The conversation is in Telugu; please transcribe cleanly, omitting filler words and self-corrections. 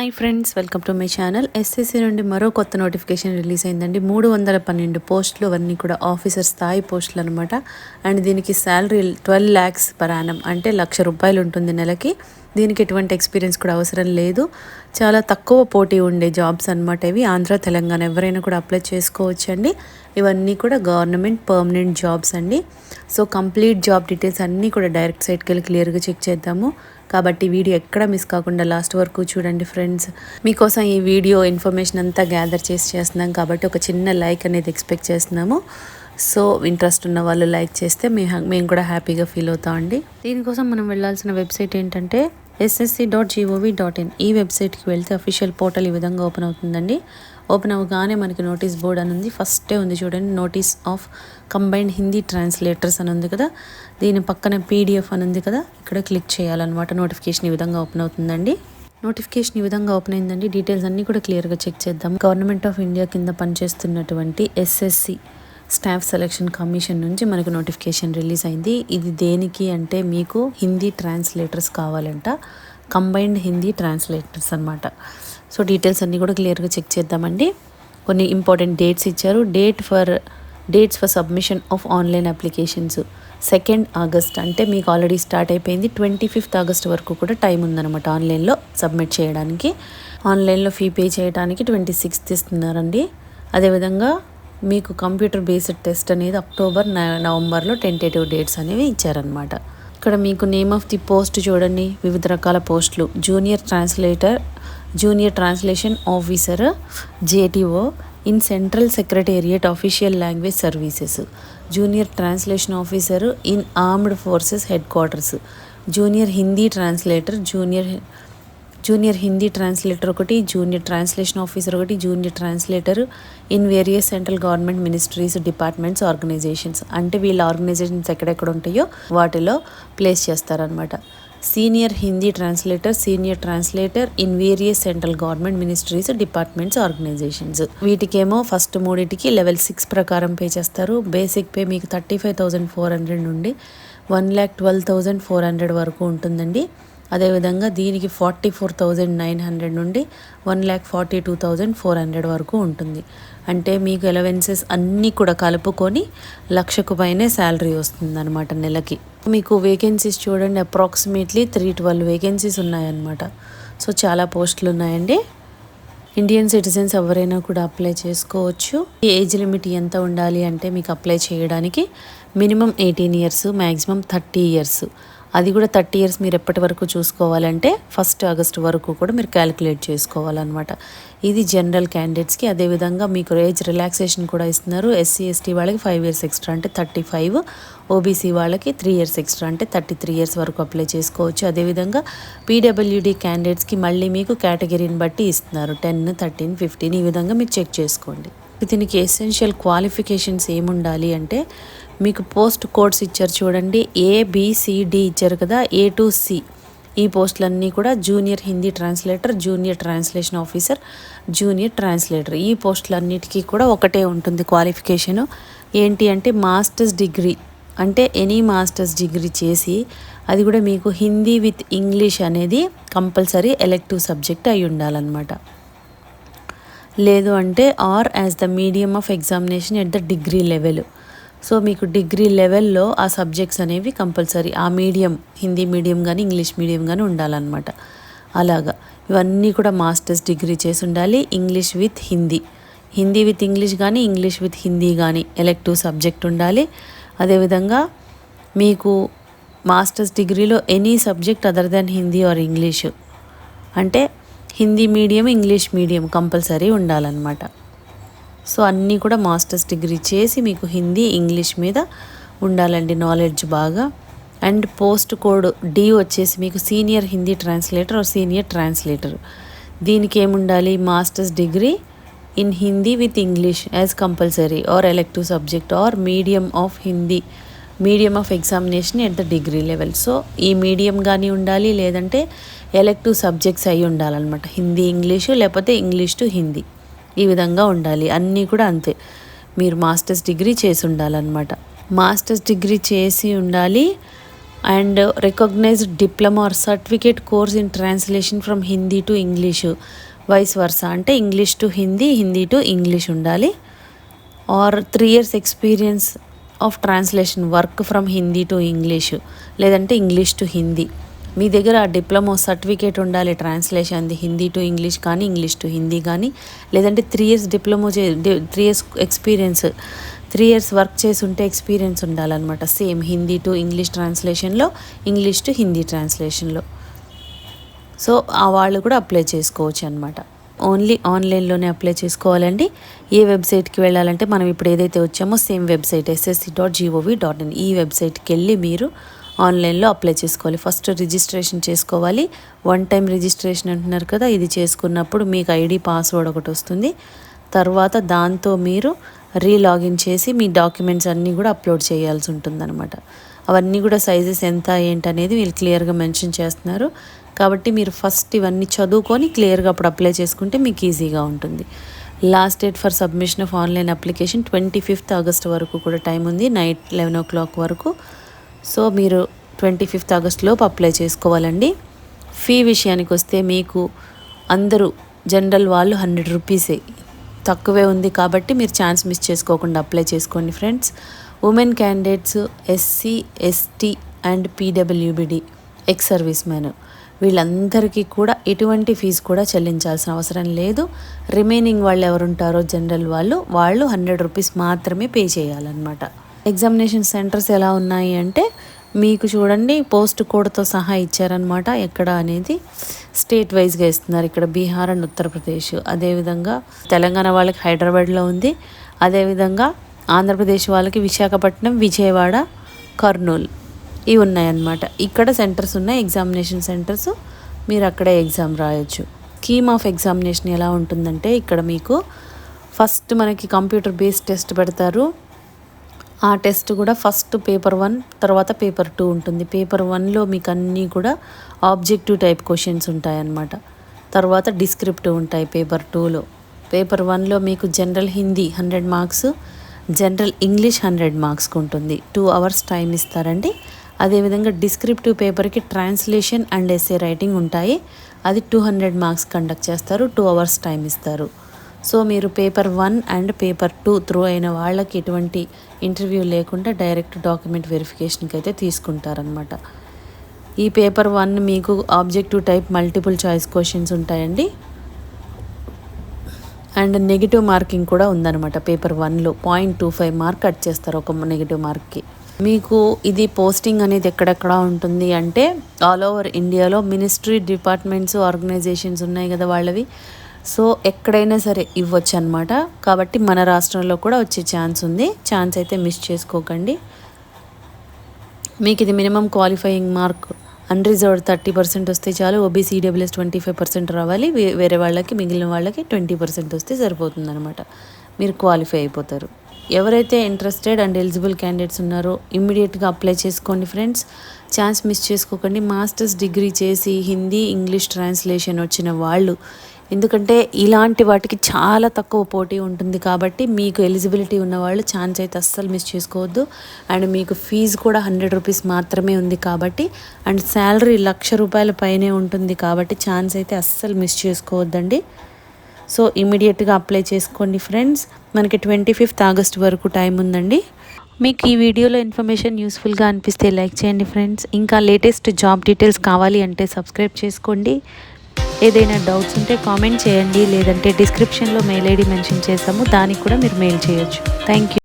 Hi friends, welcome to my channel. SSC నుండి మరో కొత్త నోటిఫికేషన్ రిలీజ్ అయిందండి. 312 పోస్టులు, అవన్నీ కూడా ఆఫీసర్ స్థాయి పోస్టులు అనమాట. అండ్ దీనికి శాలరీ 12 lakhs per annum, అంటే ₹1,00,000 ఉంటుంది నెలకి. దీనికి ఎటువంటి ఎక్స్పీరియన్స్ కూడా అవసరం లేదు. చాలా తక్కువ పోటీ ఉండే జాబ్స్ అనమాట ఇవి. ఆంధ్ర, తెలంగాణ ఎవరైనా కూడా అప్లై చేసుకోవచ్చండి. ఇవన్నీ కూడా గవర్నమెంట్ పర్మనెంట్ జాబ్స్ అండి. సో కంప్లీట్ జాబ్ డీటెయిల్స్ అన్నీ కూడా డైరెక్ట్ సైట్కి వెళ్ళి క్లియర్గా చెక్ చేద్దాము. కాబట్టి వీడియో ఎక్కడ మిస్ కాకుండా లాస్ట్ వరకు చూడండి ఫ్రెండ్స్. మీకోసం ఈ వీడియో ఇన్ఫర్మేషన్ అంతా గ్యాదర్ చేస్తున్నాం కాబట్టి ఒక చిన్న లైక్ అనేది ఎక్స్పెక్ట్ చేస్తున్నాము. సో ఇంట్రెస్ట్ ఉన్న వాళ్ళు లైక్ చేస్తే మేము కూడా హ్యాపీగా ఫీల్ అవుతామండి. దీనికోసం మనం వెళ్ళాల్సిన వెబ్సైట్ ఏంటంటే ssc.gov.in. ఈ వెబ్సైట్కి వెళ్తే అఫీషియల్ పోర్టల్ ఈ విధంగా ఓపెన్ అవుతుందండి. ఓపెన్ అవ్వగానే మనకి నోటీస్ బోర్డ్ అని ఉంది. ఫస్టే ఉంది చూడండి, notice of combined Hindi translators అని ఉంది కదా. దీని పక్కన PDF అని ఉంది కదా, ఇక్కడ క్లిక్ చేయాలన్నమాట. నోటిఫికేషన్ ఈ విధంగా ఓపెన్ అవుతుందండి. నోటిఫికేషన్ ఈ విధంగా ఓపెన్ అయిందండి. డీటెయిల్స్ అన్నీ కూడా క్లియర్గా చెక్ చేద్దాం. గవర్నమెంట్ ఆఫ్ ఇండియా కింద పనిచేస్తున్నటువంటి SSC స్టాఫ్ సెలక్షన్ కమిషన్ నుంచి మనకు నోటిఫికేషన్ రిలీజ్ అయింది. ఇది దేనికి అంటే మీకు హిందీ ట్రాన్స్లేటర్స్ కావాలంట, కంబైన్డ్ హిందీ ట్రాన్స్లేటర్స్ అనమాట. సో డీటెయిల్స్ అన్నీ కూడా క్లియర్గా చెక్ చేద్దామండి. కొన్ని ఇంపార్టెంట్ డేట్స్ ఇచ్చారు. Dates for submission of online applications 2 August, అంటే మీకు ఆల్రెడీ స్టార్ట్ అయిపోయింది. 25th August వరకు కూడా టైం ఉందన్నమాట ఆన్లైన్లో సబ్మిట్ చేయడానికి. ఆన్లైన్లో ఫీ పే చేయడానికి 26th ఇస్తున్నారండి. అదేవిధంగా మీకు కంప్యూటర్ బేస్డ్ టెస్ట్ అనేది October, November టెంటేటివ్ డేట్స్ అనేవి ఇచ్చారనమాట. ఇక్కడ మీకు నేమ్ ఆఫ్ ది పోస్ట్ చూడండి, వివిధ రకాల పోస్టులు. Junior translator, junior translation officer JTO in central secretariat official language services, junior translation officer in armed forces headquarters, junior Hindi translator, junior Hindi translator ఒకటి, జూనియర్ ట్రాన్స్లేషన్ ఆఫీసర్ ఒకటి, junior translator in various central government ministries, departments, organisations, అంటే వీళ్ళ ఆర్గనైజేషన్స్ ఎక్కడెక్కడ ఉంటాయో వాటిలో ప్లేస్ చేస్తారనమాట. Senior Hindi translator, senior translator in various central government ministries, departments, organisations. వీటికేమో ఫస్ట్ మూడింటికి లెవెల్ 6 ప్రకారం పే చేస్తారు. బేసిక్ పే మీకు 35,400 నుండి 1,12,400 వరకు ఉంటుందండి. అదేవిధంగా దీనికి 44,900 నుండి 1,42,400 వరకు ఉంటుంది. అంటే మీకు అలవెన్సెస్ అన్నీ కూడా కలుపుకొని 1,00,000 పైనే శాలరీ వస్తుంది అనమాట నెలకి. మీకు వేకెన్సీస్ చూడండి, అప్రాక్సిమేట్లీ 312 వేకెన్సీస్ ఉన్నాయన్నమాట. సో చాలా పోస్టులు ఉన్నాయండి. ఇండియన్ సిటిజన్స్ ఎవరైనా కూడా అప్లై చేసుకోవచ్చు. ఈ ఏజ్ లిమిట్ ఎంత ఉండాలి అంటే మీకు అప్లై చేయడానికి మినిమం 18 years, మ్యాక్సిమం 30 years. అది కూడా 30 years మీరు ఎప్పటి వరకు చూసుకోవాలంటే 1st August వరకు కూడా మీరు క్యాలిక్యులేట్ చేసుకోవాలన్నమాట. ఇది జనరల్ క్యాండిడేట్స్కి. అదేవిధంగా మీకు ఏజ్ రిలాక్సేషన్ కూడా ఇస్తున్నారు. SC/ST వాళ్ళకి 5 years ఎక్స్ట్రా అంటే 35, OBC వాళ్ళకి 3 years ఎక్స్ట్రా అంటే 33 years వరకు అప్లై చేసుకోవచ్చు. అదేవిధంగా PWD క్యాండిడేట్స్కి మళ్ళీ మీకు కేటగిరీని బట్టి ఇస్తున్నారు. 10, 13, 15 ఈ విధంగా మీరు చెక్ చేసుకోండి. దీనికి ఎసెన్షియల్ క్వాలిఫికేషన్స్ ఏముండాలి అంటే మీకు పోస్ట్ కోడ్స్ ఇచ్చారు చూడండి, ABCD ఇచ్చారు కదా, A to C. ఈ పోస్టులన్నీ కూడా junior Hindi translator, junior translation officer, junior translator. ఈ పోస్టులన్నిటికీ కూడా ఒకటే ఉంటుంది క్వాలిఫికేషను. ఏంటి అంటే మాస్టర్స్ డిగ్రీ, అంటే ఎనీ మాస్టర్స్ డిగ్రీ చేసి అది కూడా మీకు హిందీ విత్ ఇంగ్లీష్ అనేది కంపల్సరీ ఎలెక్టివ్ సబ్జెక్ట్ అయి ఉండాలన్నమాట. లేదు అంటే or as the medium of examination at the degree level. So మీకు డిగ్రీ లెవెల్లో ఆ సబ్జెక్ట్స్ అనేవి కంపల్సరీ ఆ మీడియం, హిందీ మీడియం కానీ ఇంగ్లీష్ మీడియం కానీ ఉండాలన్నమాట. అలాగా ఇవన్నీ కూడా మాస్టర్స్ డిగ్రీ చేసి ఉండాలి. English with Hindi, Hindi with English కానీ ఇంగ్లీష్ విత్ హిందీ కానీ ఎలెక్టివ్ సబ్జెక్ట్ ఉండాలి. అదేవిధంగా మీకు మాస్టర్స్ డిగ్రీలో any subject other than Hindi or English, అంటే Hindi medium, English medium compulsory ఉండాలన్నమాట. సో అన్నీ కూడా మాస్టర్స్ డిగ్రీ చేసి మీకు హిందీ, ఇంగ్లీష్ మీద ఉండాలండి నాలెడ్జ్ బాగా. అండ్ పోస్ట్ కోడ్ D వచ్చేసి మీకు senior Hindi translator or senior translator. దీనికి ఏముండాలి, masters degree in Hindi with English as compulsory or elective subject or medium of Hindi, medium of examination at the degree level. So ఈ మీడియం కానీ ఉండాలి, లేదంటే ఎలెక్టివ్ సబ్జెక్ట్స్ అయి ఉండాలన్నమాట. హిందీ ఇంగ్లీషు, లేకపోతే ఇంగ్లీష్ టు హిందీ, ఈ విధంగా ఉండాలి. అన్నీ కూడా అంతే, మీరు మాస్టర్స్ డిగ్రీ చేసి ఉండాలన్నమాట. మాస్టర్స్ డిగ్రీ చేసి ఉండాలి. And recognised diploma or certificate course in translation from Hindi to English vice versa, అంటే English to Hindi, Hindi to English ఉండాలి. Or 3 years experience of translation work from Hindi to English, లేదంటే ఇంగ్లీష్ టు హిందీ. మీ దగ్గర ఆ డిప్లొమా సర్టిఫికేట్ ఉండాలి ట్రాన్స్లేషన్ది, హిందీ టు ఇంగ్లీష్ కానీ ఇంగ్లీష్ టు హిందీ కానీ, లేదంటే 3 years diploma 3 years experience, 3 years work చేసి ఉంటే ఎక్స్పీరియన్స్ ఉండాలన్నమాట. సేమ్ హిందీ టు ఇంగ్లీష్ ట్రాన్స్లేషన్లో, ఇంగ్లీష్ టు హిందీ ట్రాన్స్లేషన్లో. సో ఆ వాళ్ళు కూడా అప్లై చేసుకోవచ్చు అనమాట. ఓన్లీ ఆన్లైన్లోనే అప్లై చేసుకోవాలండి. ఏ వెబ్సైట్కి వెళ్ళాలంటే మనం ఇప్పుడు ఏదైతే వచ్చామో సేమ్ వెబ్సైట్ ssc.gov.in, ఈ వెబ్సైట్కి వెళ్ళి మీరు ఆన్లైన్లో అప్లై చేసుకోవాలి. ఫస్ట్ రిజిస్ట్రేషన్ చేసుకోవాలి. 1 time రిజిస్ట్రేషన్ అంటున్నారు కదా, ఇది చేసుకున్నప్పుడు మీకు ఐడి పాస్వర్డ్ ఒకటి వస్తుంది. తర్వాత దాంతో మీరు రీలాగిన్ చేసి మీ డాక్యుమెంట్స్ అన్నీ కూడా అప్లోడ్ చేయాల్సి ఉంటుందన్నమాట. అవన్నీ కూడా సైజెస్ ఎంత ఏంటనేది వీళ్ళు క్లియర్గా మెన్షన్ చేస్తున్నారు. కాబట్టి మీరు ఫస్ట్ ఇవన్నీ చదువుకొని క్లియర్గా అప్పుడు అప్లై చేసుకుంటే మీకు ఈజీగా ఉంటుంది. Last date for submission of online application 25th August వరకు కూడా టైం ఉంది, నైట్ 11 o'clock వరకు. సో మీరు 25th August లోపు అప్లై చేసుకోవాలండి. ఫీ విషయానికి వస్తే మీకు అందరూ జనరల్ వాళ్ళు 100 rupees తక్కువే ఉంది కాబట్టి మీరు ఛాన్స్ మిస్ చేసుకోకుండా అప్లై చేసుకోండి friends. Women candidates, SC, ST and PWBD ex service man వీళ్ళందరికీ కూడా ఎటువంటి ఫీజు కూడా చెల్లించాల్సిన అవసరం లేదు. రిమైనింగ్ వాళ్ళు ఎవరుంటారో జనరల్ వాళ్ళు 100 rupees మాత్రమే పే చేయాలన్నమాట. ఎగ్జామినేషన్ సెంటర్స్ ఎలా ఉన్నాయి అంటే మీకు చూడండి పోస్ట్ కోడ్తో సహా ఇచ్చారనమాట. ఎక్కడ అనేది స్టేట్ వైజ్గా ఇస్తున్నారు. ఇక్కడ బీహార్ అండ్ ఉత్తరప్రదేశ్, అదేవిధంగా తెలంగాణ వాళ్ళకి హైదరాబాద్లో ఉంది, అదేవిధంగా ఆంధ్రప్రదేశ్ వాళ్ళకి విశాఖపట్నం, విజయవాడ, కర్నూలు ఇవి ఉన్నాయన్నమాట. ఇక్కడ సెంటర్స్ ఉన్నాయి, ఎగ్జామినేషన్ సెంటర్స్. మీరు అక్కడే ఎగ్జామ్ రాయొచ్చు. స్కీమ్ ఆఫ్ ఎగ్జామినేషన్ ఎలా ఉంటుందంటే ఇక్కడ మీకు ఫస్ట్ మనకి కంప్యూటర్ బేస్డ్ టెస్ట్ పెడతారు. ఆ టెస్ట్ కూడా ఫస్ట్ పేపర్ 1 తర్వాత పేపర్ 2 ఉంటుంది. పేపర్ 1లో మీకు అన్నీ కూడా ఆబ్జెక్టివ్ టైప్ క్వశ్చన్స్ ఉంటాయన్నమాట. తర్వాత డిస్క్రిప్టివ్ ఉంటాయి పేపర్ 2లో. పేపర్ 1లో మీకు general Hindi 100 marks, general English 100 marksకు ఉంటుంది. 2 hours టైం ఇస్తారండి. అదేవిధంగా డిస్క్రిప్టివ్ పేపర్కి ట్రాన్స్లేషన్ అండ్ ఎస్సే రైటింగ్ ఉంటాయి. అది 200 marks కండక్ట్ చేస్తారు. 2 hours టైం ఇస్తారు. సో మీరు పేపర్ 1 అండ్ పేపర్ 2 త్రూ అయిన వాళ్ళకి ఎటువంటి ఇంటర్వ్యూ లేకుండా డైరెక్ట్ డాక్యుమెంట్ వెరిఫికేషన్కి అయితే తీసుకుంటారనమాట. ఈ పేపర్ 1 మీకు objective type multiple choice questions ఉంటాయండి. అండ్ నెగిటివ్ మార్కింగ్ కూడా ఉందన్నమాట. పేపర్ 1లో 0.25 mark కట్ చేస్తారు ఒక నెగిటివ్ మార్క్కి. మీకు ఇది పోస్టింగ్ అనేది ఎక్కడెక్కడ ఉంటుంది అంటే ఆల్ ఓవర్ ఇండియాలో మినిస్ట్రీ, డిపార్ట్మెంట్స్, ఆర్గనైజేషన్స్ ఉన్నాయి కదా వాళ్ళవి. సో ఎక్కడైనా సరే ఇవ్వచ్చు అనమాట. కాబట్టి మన రాష్ట్రంలో కూడా వచ్చే ఛాన్స్ ఉంది. ఛాన్స్ అయితే మిస్ చేసుకోకండి. మీకు ఇది మినిమం క్వాలిఫైయింగ్ మార్క్ అన్రిజర్వ్డ్ 30% వస్తే చాలు. ఓబీసీ, ఈడబ్ల్యూఎస్ 25% రావాలి. వేరే వాళ్ళకి, మిగిలిన వాళ్ళకి 20% వస్తే సరిపోతుంది అనమాట. మీరు క్వాలిఫై అయిపోతారు. ఎవరైతే ఇంట్రెస్టెడ్ అండ్ ఎలిజిబుల్ క్యాండిడేట్స్ ఉన్నారో ఇమ్మీడియట్గా అప్లై చేసుకోండి ఫ్రెండ్స్. ఛాన్స్ మిస్ చేసుకోకండి. మాస్టర్స్ డిగ్రీ చేసి హిందీ, ఇంగ్లీష్ ట్రాన్స్లేషన్ వచ్చిన వాళ్ళు, ఎందుకంటే ఇలాంటి వాటికి చాలా తక్కువ పోటీ ఉంటుంది కాబట్టి మీకు ఎలిజిబిలిటీ ఉన్నవాళ్ళు ఛాన్స్ అయితే అస్సలు మిస్ చేసుకోవద్దు. అండ్ మీకు ఫీజు కూడా 100 rupees మాత్రమే ఉంది కాబట్టి, అండ్ శాలరీ 1,00,000 రూపాయల పైనే ఉంటుంది కాబట్టి ఛాన్స్ అయితే అస్సలు మిస్ చేసుకోవద్దండి. సో ఇమీడియట్గా అప్లై చేసుకోండి ఫ్రెండ్స్. మనకి 25th August వరకు టైం ఉందండి. మీకు ఈ వీడియోలో ఇన్ఫర్మేషన్ యూస్ఫుల్గా అనిపిస్తే లైక్ చేయండి ఫ్రెండ్స్. ఇంకా లేటెస్ట్ జాబ్ డీటెయిల్స్ కావాలి అంటే సబ్స్క్రైబ్ చేసుకోండి. ఏదైనా డౌట్స్ ఉంటే కామెంట్ చేయండి, లేదంటే డిస్క్రిప్షన్లో మెయిల్ ఐడి మెన్షన్ చేస్తాము, దానికి కూడా మీరు మెయిల్ చేయొచ్చు. Thank you.